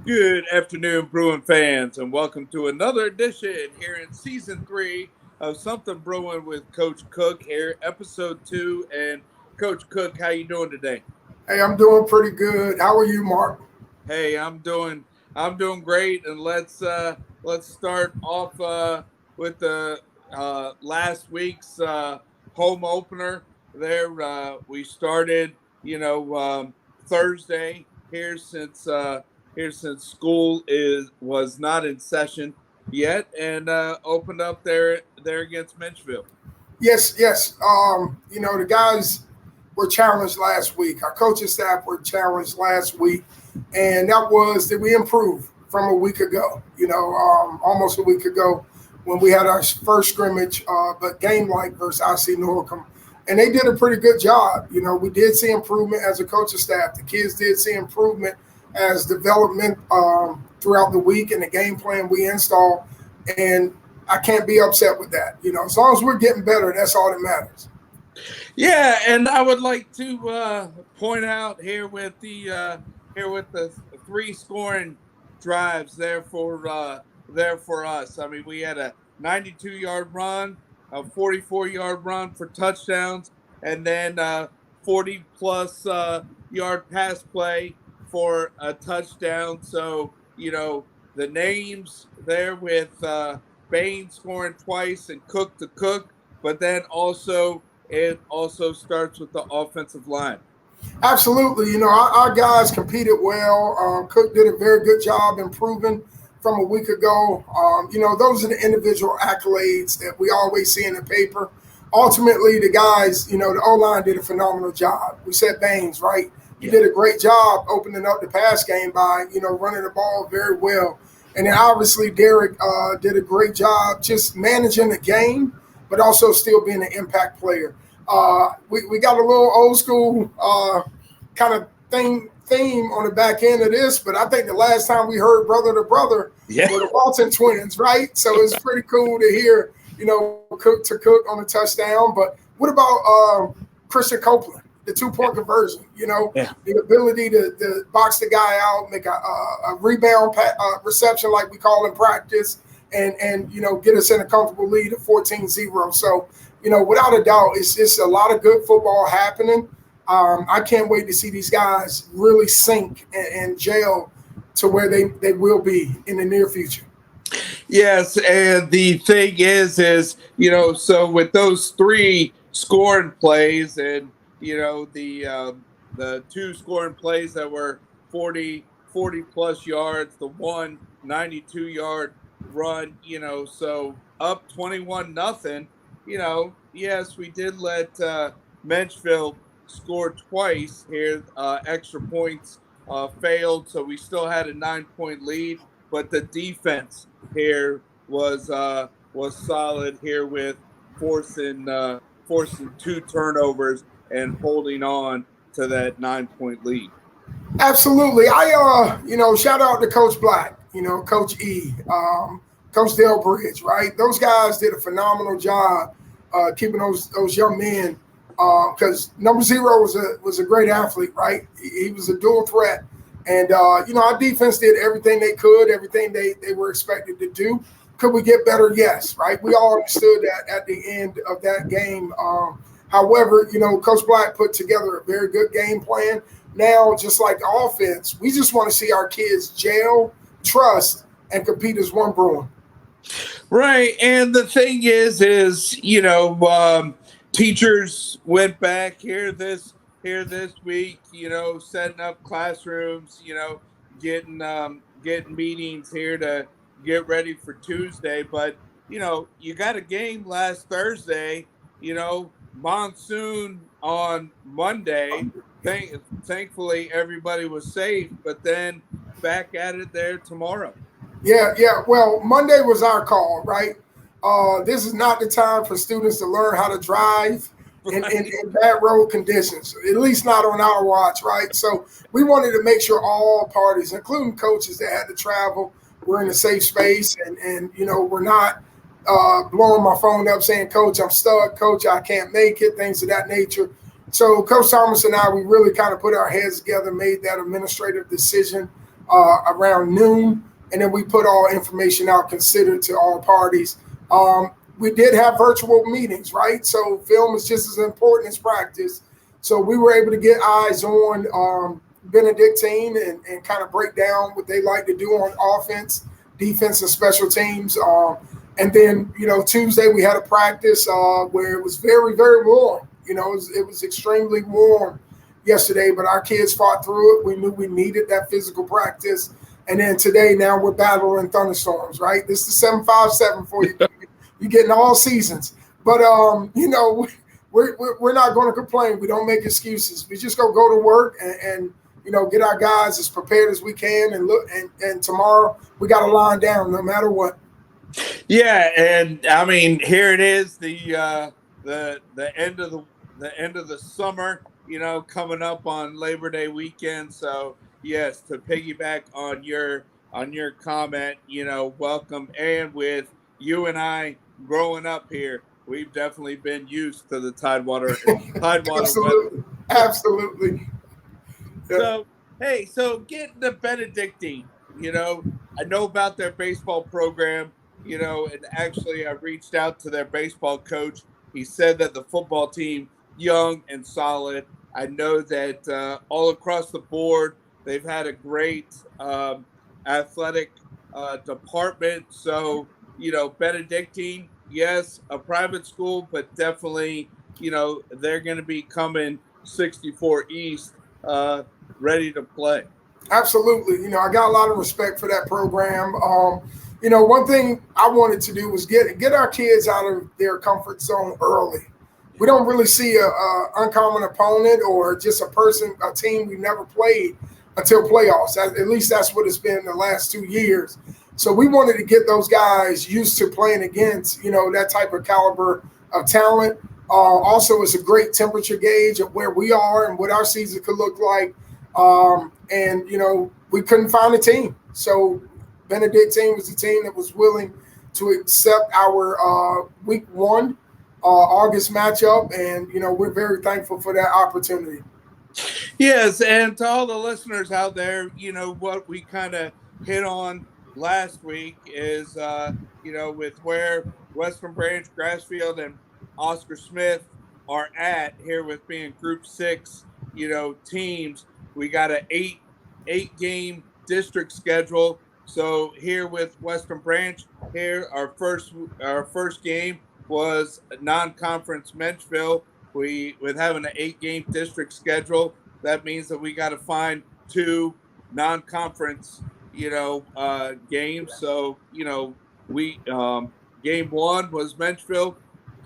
Good afternoon, Bruin fans, and welcome to another edition here in Season 3 of Something Bruin with Coach Cook here, Episode 2. And Coach Cook, how you doing today? Hey, I'm doing pretty good. How are you, Mark? Hey, I'm doing great, and let's start off with the last week's home opener. There, we started, Thursday here since school is was not in session yet, and opened up there against Menchville. Yes. The guys were challenged last week. Our coaching staff were challenged last week, and that was that we improved from a week ago. Almost a week ago when we had our first scrimmage, but game like versus IC Norcom, and they did a pretty good job. We did see improvement as a coaching staff. The kids did see improvement as development throughout the week and the game plan we installed, and I can't be upset with that. As long as we're getting better, that's all that matters. Yeah, and I would like to point out here with the three scoring drives there for us. I mean, we had a 92-yard run, a 44-yard run for touchdowns, and then 40 plus yard pass play for a touchdown. So the names there with Bain scoring twice and Cook to Cook, but then also it also starts with the offensive line. Absolutely. Our guys competed well. Cook did a very good job improving from a week ago. Those are the individual accolades that we always see in the paper. Ultimately, the guys, the O-line did a phenomenal job. We said Baines, right? He Yeah. did a great job opening up the pass game by, running the ball very well. And then obviously Derek did a great job just managing the game, but also still being an impact player. We got a little old school kind of theme on the back end of this, but I think the last time we heard brother to brother Yeah. were the Walton twins, right? So it's pretty cool to hear, Cook to Cook on the touchdown. But what about Christian Copeland, the 2-point conversion? Yeah. The ability to box the guy out, make a rebound reception like we call in practice, and get us in a comfortable lead of 14-0. So without a doubt, it's just a lot of good football happening. I can't wait to see these guys really sink and gel to where they will be in the near future. Yes, and the thing is, so with those three scoring plays, and the two scoring plays that were 40 plus yards, the one 92-yard run, so up 21-0. Yes, we did let Menchville score twice here. Extra points failed, so we still had a 9-point lead. But the defense here was solid here with forcing two turnovers and holding on to that 9-point lead. Absolutely. Shout out to Coach Black, Coach E, Coach Dale Bridge, right? Those guys did a phenomenal job keeping those young men, because number 0 was a great athlete, right? He was a dual threat. And, our defense did everything they could, everything they were expected to do. Could we get better? Yes, right? We all understood that at the end of that game. However, Coach Black put together a very good game plan. Now, just like the offense, we just want to see our kids gel, trust, and compete as one Bruin. Right, and the thing is teachers went back here this week, setting up classrooms, getting meetings here to get ready for Tuesday. But you got a game last Thursday, monsoon on Monday. Thankfully, everybody was safe, but then back at it there tomorrow. Yeah. Well, Monday was our call, right? This is not the time for students to learn how to drive in bad road conditions, at least not on our watch, right? So we wanted to make sure all parties, including coaches that had to travel, were in a safe space, and we're not blowing my phone up saying, Coach, I'm stuck, Coach, I can't make it, things of that nature. So Coach Thomas and I, we really kind of put our heads together, made that administrative decision around noon, and then we put all information out considered to all parties. We did have virtual meetings, right? So film is just as important as practice. So we were able to get eyes on Benedictine and kind of break down what they like to do on offense, defense, and special teams. And then, Tuesday we had a practice where it was very, very warm. It was extremely warm yesterday, but our kids fought through it. We knew we needed that physical practice. And then today, now we're battling thunderstorms, right? This is 757 for you. You're getting all seasons. But, we're not going to complain. We don't make excuses. We just go to work and get our guys as prepared as we can. And tomorrow we got to line down no matter what. Yeah, and I mean, here it is, the end of the summer, coming up on Labor Day weekend. So yes, to piggyback on your comment, welcome. And with you and I growing up here, we've definitely been used to the Tidewater Absolutely. weather. Absolutely. Yeah. So hey, so getting to Benedictine, I know about their baseball program. And actually I reached out to their baseball coach. He said that the football team, young and solid. I know that all across the board, they've had a great athletic department. So, Benedictine, yes, a private school, but definitely, they're going to be coming 64 East ready to play. Absolutely. I got a lot of respect for that program. One thing I wanted to do was get our kids out of their comfort zone early. We don't really see a uncommon opponent or just a team we never played until playoffs. At least that's what it's been the last 2 years. So we wanted to get those guys used to playing against, that type of caliber of talent. Also, it's a great temperature gauge of where we are and what our season could look like. We couldn't find a team. So Benedictine was the team that was willing to accept our week 1 August matchup. And, we're very thankful for that opportunity. Yes. And to all the listeners out there, what we kind of hit on last week is, with where Western Branch, Grassfield, and Oscar Smith are at here with being Group 6, teams. We got an eight game district schedule. So here with Western Branch, here our first game was non-conference Menchville. With having an 8-game district schedule, that means that we got to find 2 non-conference games. So we game 1 was Menchville,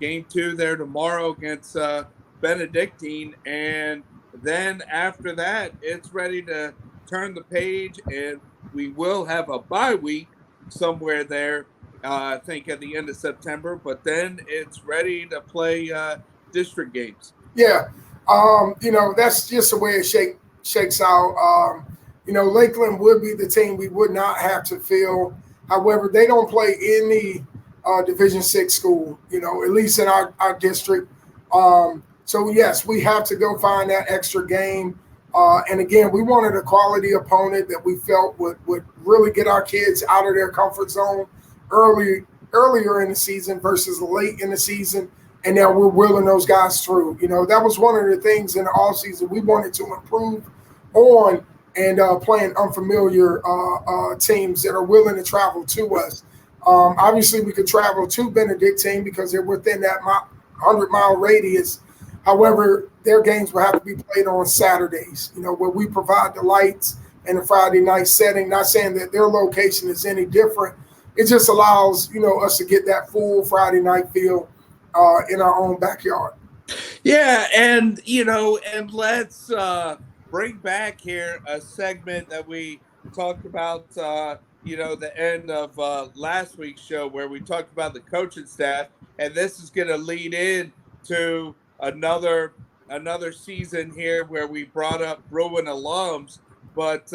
game 2 there tomorrow against Benedictine, and then after that, it's ready to turn the page, and we will have a bye week somewhere there, I think at the end of September, but then it's ready to play district games. Yeah. That's just the way it shakes out. Lakeland would be the team we would not have to fill. However, they don't play any Division 6 school, at least in our district. So, yes, we have to go find that extra game. And again, we wanted a quality opponent that we felt would really get our kids out of their comfort zone earlier in the season versus late in the season. And now we're willing those guys through. That was one of the things in the offseason we wanted to improve on, and playing unfamiliar teams that are willing to travel to us. Obviously, we could travel to Benedictine because they're within that 100-mile radius. However, their games will have to be played on Saturdays, where we provide the lights and the Friday night setting. Not saying that their location is any different. It just allows, us to get that full Friday night feel in our own backyard. Yeah, and let's bring back here a segment that we talked about, the end of last week's show where we talked about the coaching staff, and this is going to lead in to another season here where we brought up Bruin alums, but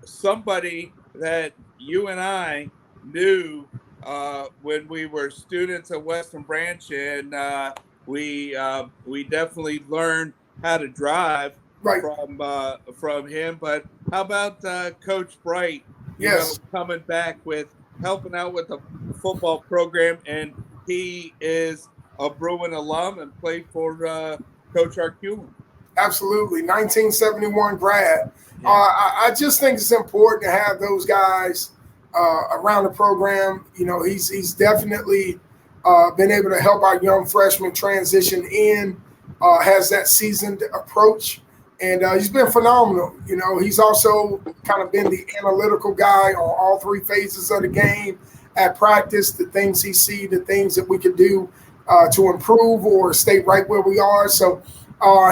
somebody that you and I knew when we were students at Western Branch, and we definitely learned how to drive Right. from him. But Coach Bright? Yes, Coming back with helping out with the football program, and he is a Bruin alum and played for Coach Arculin. absolutely. 1971 grad. Yeah. I just think it's important to have those guys around the program. He's definitely been able to help our young freshmen transition in. Has that seasoned approach, and he's been phenomenal. He's also kind of been the analytical guy on all three phases of the game at practice. The things he see, the things that we could do to improve or stay right where we are. So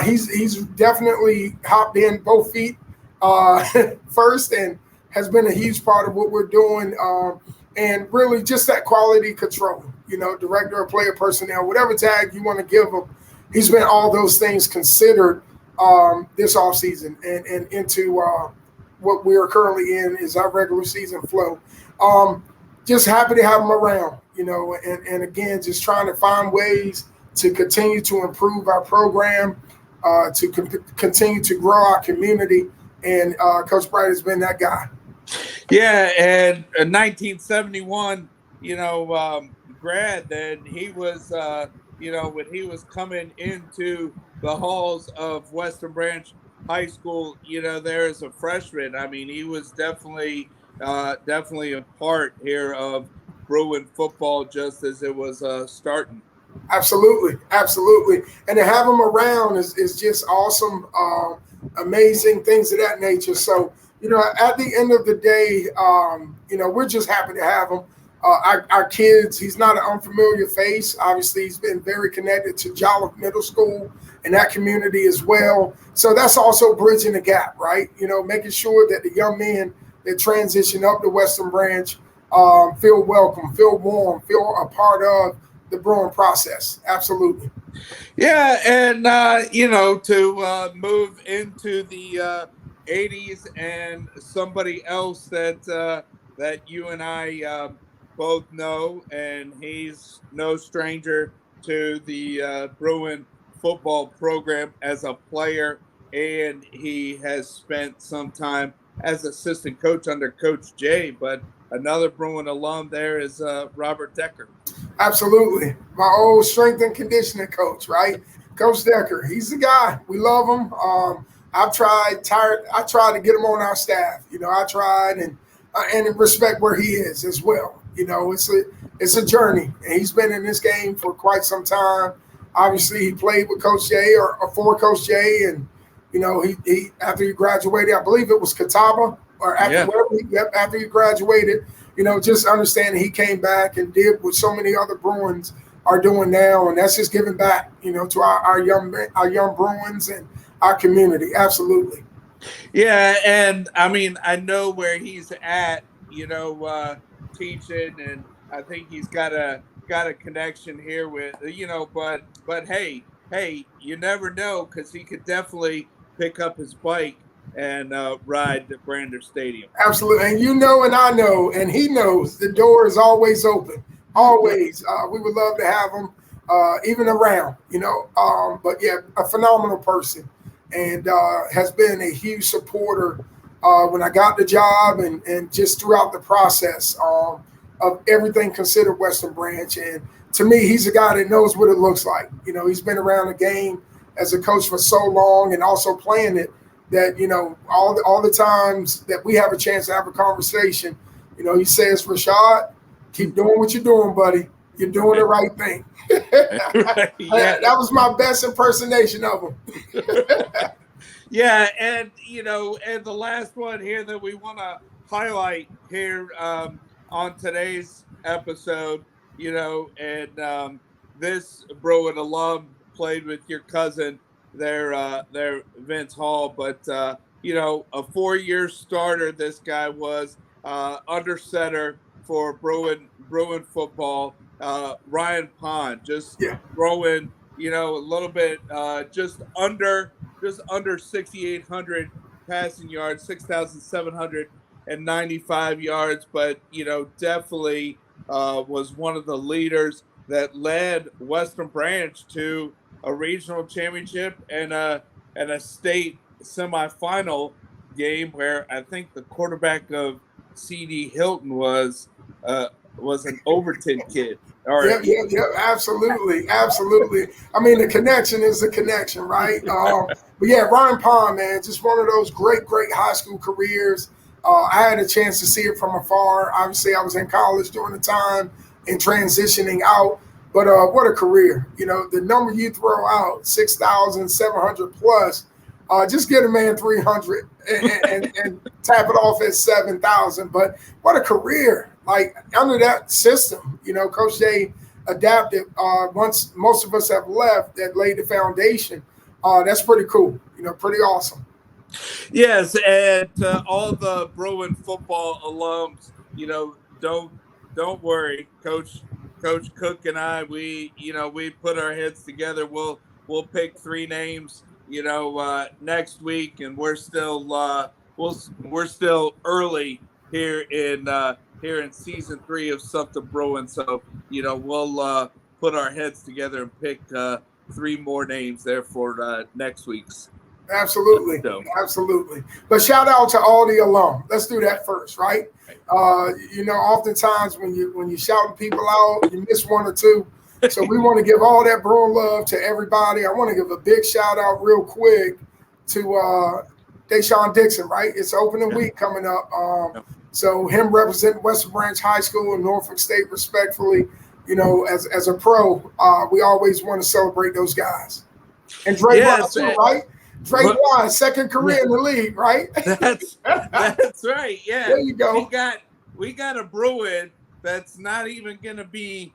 he's definitely hopped in both feet uh, first and has been a huge part of what we're doing. And really just that quality control, director of player personnel, whatever tag you want to give him, he's been all those things considered this offseason and into what we are currently in is our regular season flow. Just happy to have him around, and again, just trying to find ways to continue to improve our program, to continue to grow our community. And Coach Bright has been that guy. Yeah, and 1971, grad. Then he was, when he was coming into the halls of Western Branch High School, there as a freshman. I mean, he was definitely a part here of Bruin football, just as it was starting. Absolutely, absolutely. And to have him around is just awesome, amazing things of that nature. So, at the end of the day, we're just happy to have him. Our kids, he's not an unfamiliar face. Obviously, he's been very connected to Jolliffe Middle School and that community as well. So that's also bridging the gap, right? Making sure that the young men that transition up to Western Branch feel welcome, feel warm, feel a part of the Bruin process. Absolutely. Yeah, and to move into the '80s, and somebody else that you and I both know, and he's no stranger to the Bruin football program as a player, and he has spent some time as assistant coach under Coach Jay. But another Bruin alum there is Robert Decker. Absolutely. My old strength and conditioning coach, right? Coach Decker. He's the guy. We love him. I tried to get him on our staff. I tried and respect where he is as well. It's a journey. And he's been in this game for quite some time. Obviously he played with Coach Jay or for Coach Jay, and he after he graduated, I believe it was Catawba or after he graduated, just understanding he came back and did what so many other Bruins are doing now, and that's just giving back, to our young Bruins and our community. Absolutely. Yeah, and I mean, I know where he's at, teaching, and I think he's got a connection here with, but hey, you never know, because he could definitely pick up his bike and ride to Brander Stadium. Absolutely. And and I know, and he knows the door is always open. Always. We would love to have him even around, but yeah, a phenomenal person, and has been a huge supporter when I got the job and just throughout the process of everything considered Western Branch. And to me, he's a guy that knows what it looks like. He's been around the game as a coach for so long and also playing it that, all the times that we have a chance to have a conversation, he says, Rashad, keep doing what you're doing, buddy. You're doing the right thing. Yeah. That was my best impersonation of him. Yeah, and and the last one here that we want to highlight here on today's episode, and this Bruin alum played with your cousin, their Vince Hall, but a 4-year starter. This guy was under center for Bruin football. Ryan Pond just Yeah. throwing, a little bit just under 6,800 passing yards, 6,795 yards, but definitely was one of the leaders that led Western Branch to a regional championship and a state semifinal game where I think the quarterback of CD Hilton was an Overton kid. Or Yep, absolutely, absolutely. I mean, the connection is the connection, right? But yeah, Ryan Pond, man, just one of those great high school careers. I had a chance to see it from afar. Obviously, I was in college during the time and transitioning out. But what a career! You know, the number you throw out, 6,700 plus. Just get a man 300 and tap it off at 7,000. But what a career! Like under that system, you know, Coach Day adapted. Once most of us have left, that laid the foundation. That's pretty cool. You know, pretty awesome. Yes, and to all the Bruin football alums, don't worry, Coach Cook and I, we put our heads together. We'll pick three names, next week, and we're still early here in season 3 of Something Bruin. So we'll put our heads together and pick 3 more names there for next week's. Absolutely, So, absolutely. But shout out to all the alum. Let's do that first, right? Oftentimes when you shouting people out, you miss one or two. So we want to give all that Bruin love to everybody. I want to give a big shout out real quick to Deshaun Dixon, right? It's opening week coming up. So him representing Western Branch High School and Norfolk State respectfully, as a pro, we always want to celebrate those guys. And Dre Wise too, right? Dre Wise, second career in the league, right? That's right. Yeah. There you go. We got a Bruin that's not even going to be,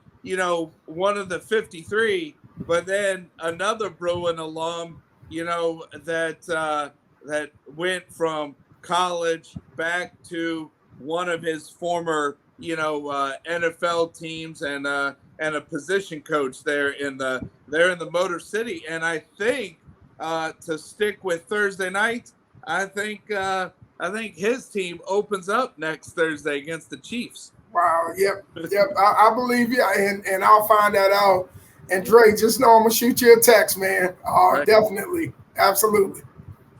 one of the 53, but then another Bruin alum, that went from college back to one of his former, NFL teams and a position coach there in the Motor City. And I think to stick with Thursday night, I think his team opens up next Thursday against the Chiefs. Wow. Yep. I believe you, and I'll find that out. And Dre, just know I'm gonna shoot you a text, man. Right. Definitely, absolutely.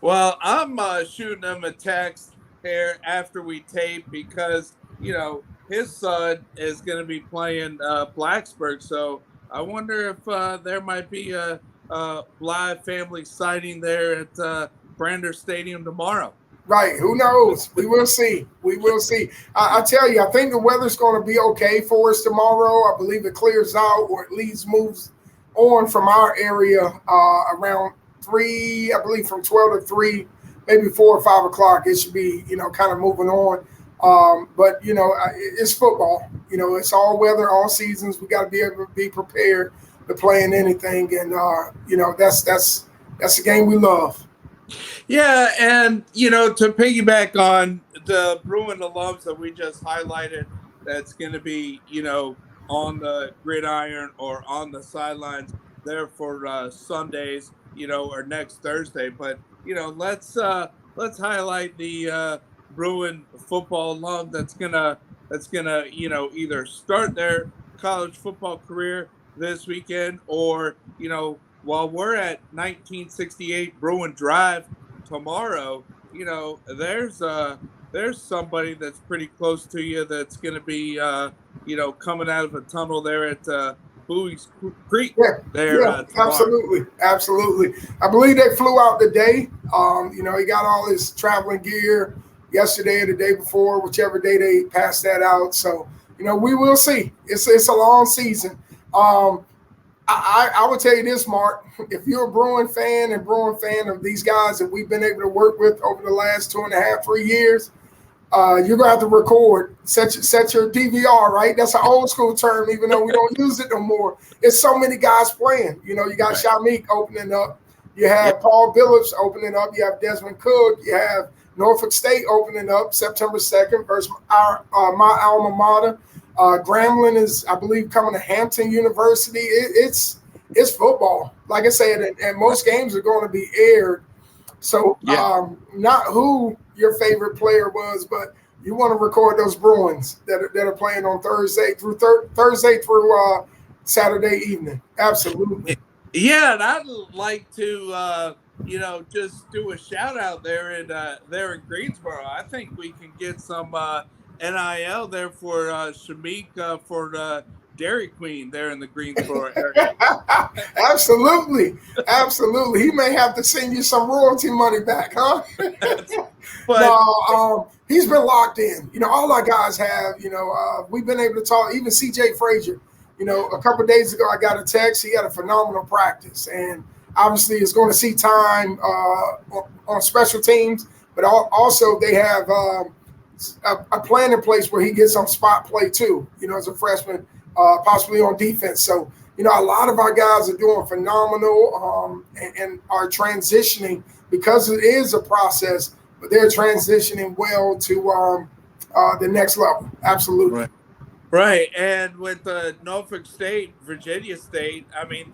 Well, I'm shooting him a text here after we tape because his son is going to be playing Blacksburg, so I wonder if there might be a live family sighting there at Brander Stadium tomorrow. Right. Who knows? We will see. We will see. I tell you, I think the weather's going to be okay for us tomorrow. I believe it clears out or at least moves on from our area around 3, I believe from 12 to 3, maybe 4 or 5 o'clock. It should be, kind of moving on. But it's football. It's all weather, all seasons. We got to be able to be prepared to play in anything. And, that's the game we love. Yeah, and to piggyback on the Bruin alums that we just highlighted, that's going to be on the gridiron or on the sidelines there for Sundays, or next Thursday. But let's highlight the Bruin football alum that's gonna either start their college football career this weekend or while we're at 1968 Bruin Drive tomorrow, there's somebody that's pretty close to you that's going to be, coming out of a tunnel there at Bowie's Creek. Absolutely. I believe they flew out today. He got all his traveling gear yesterday or the day before, whichever day they passed that out. So, we will see. It's a long season. I would tell you this, Mark. If you're a Bruin fan of these guys that we've been able to work with over the last 2.5, 3 years, you're gonna have to record, set your DVR, right? That's an old school term, even though we don't use it no more. It's so many guys playing. You got Shamik opening up. You have Paul Billups opening up. You have Desmond Cook. You have Norfolk State opening up September 2nd versus my alma mater. Grambling is, I believe, coming to Hampton University. It's football. Like I said, and most games are going to be aired. So not who your favorite player was, but you want to record those Bruins that are playing on Thursday through Saturday evening. Absolutely. Yeah, and I'd like to just do a shout out there in Greensboro. I think we can get some NIL there for Shamik for Dairy Queen there in the Greensboro area. Absolutely, absolutely. He may have to send you some royalty money back, huh? But No, he's been locked in. All our guys have. We've been able to talk. Even C.J. Frazier. A couple of days ago, I got a text. He had a phenomenal practice, and obviously, is going to see time on special teams. But also, they have a plan in place where he gets some spot play too. As a freshman, possibly on defense. So, a lot of our guys are doing phenomenal and are transitioning because it is a process, but they're transitioning well to the next level. Absolutely. Right. Right, and with Norfolk State, Virginia State, I mean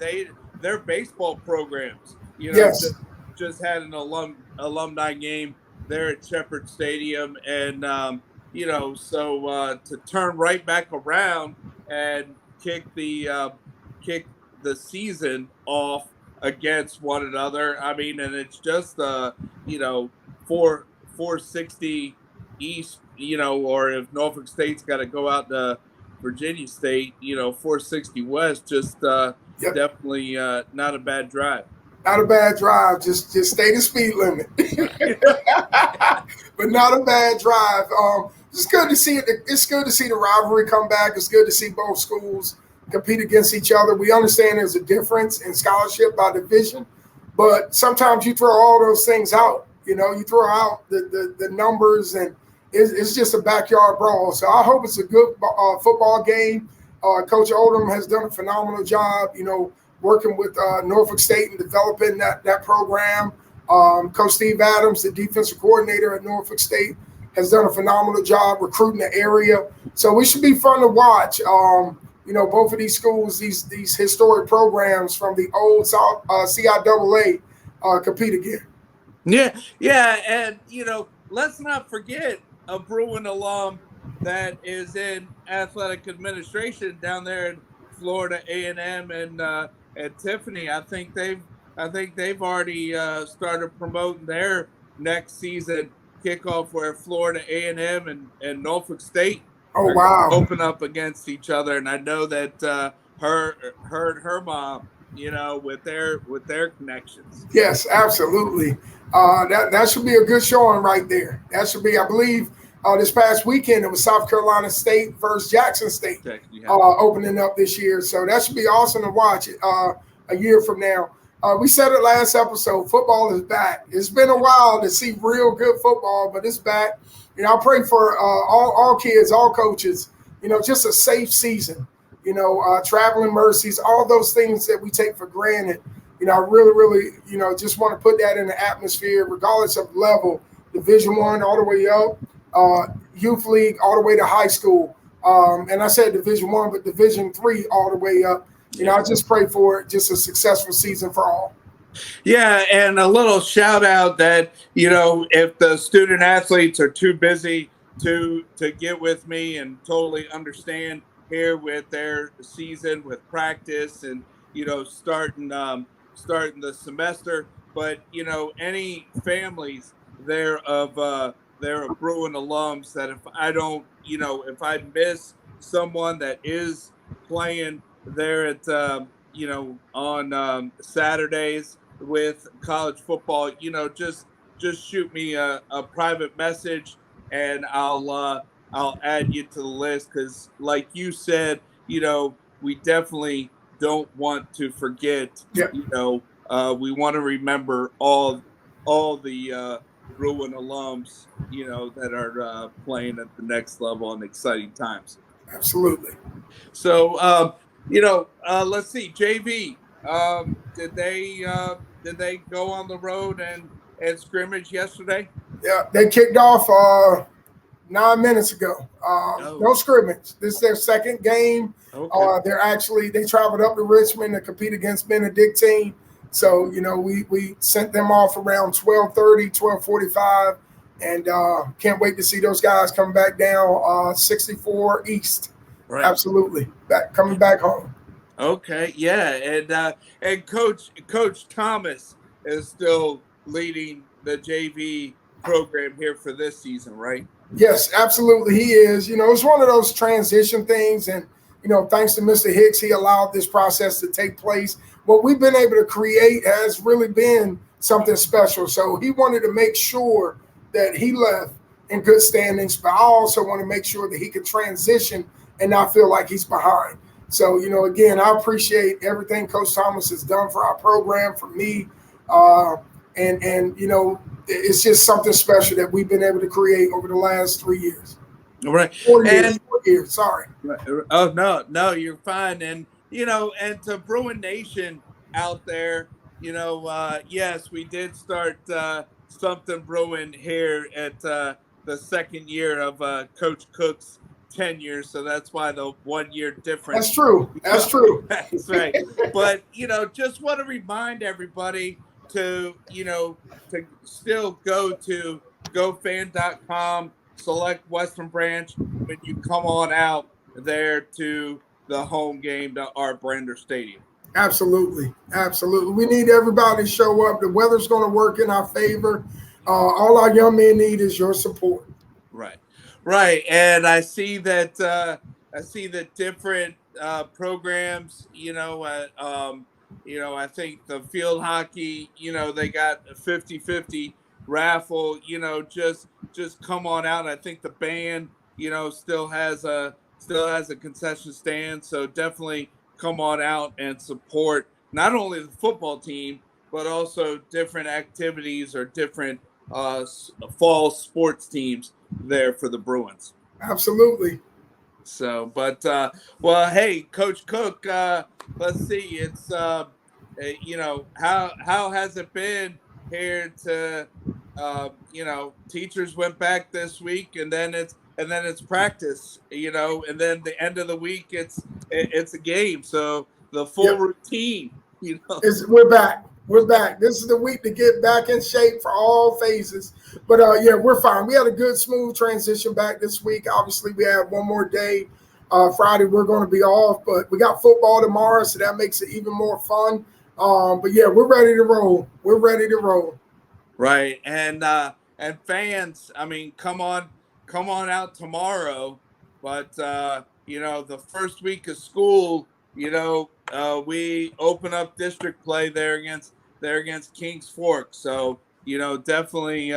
their baseball programs, Yes. just had an alumni game there at Shepherd Stadium, and so to turn right back around and kick the season off against one another. I mean, and it's just you know 460 East, or if Norfolk State's got to go out to Virginia State, 460 West, just Yep. definitely not a bad drive. Not a bad drive. Just stay the speed limit, but not a bad drive. It's good to see it. It's good to see the rivalry come back. It's good to see both schools compete against each other. We understand there's a difference in scholarship by division, but sometimes you throw all those things out. You throw out the numbers, and it's just a backyard brawl. So I hope it's a good football game. Coach Oldham has done a phenomenal job, working with Norfolk State and developing that program. Coach Steve Adams, the defensive coordinator at Norfolk State, has done a phenomenal job recruiting the area. So we should be fun to watch. Both of these schools, these historic programs from the old CIAA compete again. Yeah, and let's not forget a Bruin alum that is in athletic administration down there in Florida A&M and Tiffany. I think they've already started promoting their next season kickoff where Florida A&M and Norfolk State Oh are wow! open up against each other, and I know that her mom, with their connections. Yes, absolutely. That should be a good showing right there. That should be, I believe, this past weekend it was South Carolina State versus Jackson State opening up this year. So that should be awesome to watch a year from now. We said it last episode. Football is back. It's been a while to see real good football, but it's back. I pray for all kids, all coaches. Just a safe season. Traveling mercies, all those things that we take for granted. I really, really, just want to put that in the atmosphere, regardless of level, Division I all the way up, youth league all the way to high school. And I said Division I, but Division III all the way up. I just pray for just a successful season for all. Yeah, and a little shout out that, if the student athletes are too busy to get with me and totally understand here with their season with practice and starting the semester, but any families there of Bruin alums that if I don't if I miss someone that is playing there at on Saturdays with college football, just shoot me a private message and I'll add you to the list because, like you said, we definitely don't want to forget. Yep. We want to remember all the Bruin alums, that are playing at the next level in exciting times. Absolutely. So, let's see, JV. Did they go on the road and scrimmage yesterday? Yeah, they kicked off 9 minutes ago. No scrimmage. This is their second game. Okay. They traveled up to Richmond to compete against Benedictine. So, we sent them off around 12:30, 12:45, and can't wait to see those guys come back down 64 East. Right. Absolutely. Coming back home. Okay, yeah, and Coach Thomas is still leading the JV program here for this season, right? Yes, absolutely, he is. It's one of those transition things, and thanks to Mr. Hicks, he allowed this process to take place. What we've been able to create has really been something special. So he wanted to make sure that he left in good standings, but I also want to make sure that he could transition and not feel like he's behind. So, again, I appreciate everything Coach Thomas has done for our program, for me, and it's just something special that we've been able to create over the last 3 years. All right. 4 years, 4 years. Sorry. Oh no, you're fine. And to Bruin Nation out there, yes, we did start something brewing here at the second year of Coach Cook's tenure, so that's why the 1 year difference. That's true. That's true. That's right. But just want to remind everybody to still go to gofan.com, select Western Branch when you come on out there to the home game to Art Brander Stadium. Absolutely. We need everybody to show up. The weather's going to work in our favor. All our young men need is your support. Right. And I see that different programs. I think the field hockey. They got a 50-50 raffle. Just come on out. I think the band. Still has a concession stand. So definitely come on out and support not only the football team but also different activities or different fall sports teams there for the Bruins. Absolutely. So, but well, hey, Coach Cook, let's see. It's how has it been here to teachers went back this week, and then it's practice, and then the end of the week it's a game. So the full routine, We're back. We're back. This is the week to get back in shape for all phases. But we're fine. We had a good, smooth transition back this week. Obviously, we have one more day. Friday, we're going to be off, but we got football tomorrow, so that makes it even more fun. But we're ready to roll. We're ready to roll. Right. And fans, I mean, come on out tomorrow. But the first week of school, we open up district play there against Kings Fork. So, definitely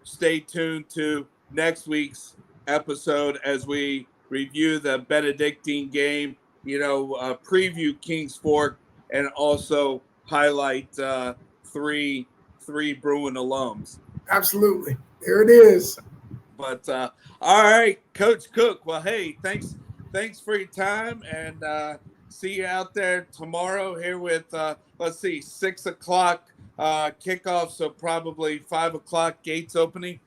stay tuned to next week's episode as we review the Benedictine game, preview Kings Fork, and also highlight three Bruin alums. Absolutely. There it is. But all right, Coach Cook. Well, hey, thanks for your time, and see you out there tomorrow here with 6 o'clock kickoff, so probably 5 o'clock gates opening.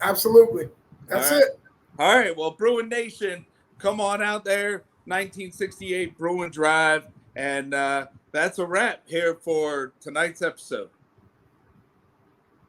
Absolutely. That's it. All right. Well, Bruin Nation, come on out there. 1968 Bruin Drive, and that's a wrap here for tonight's episode.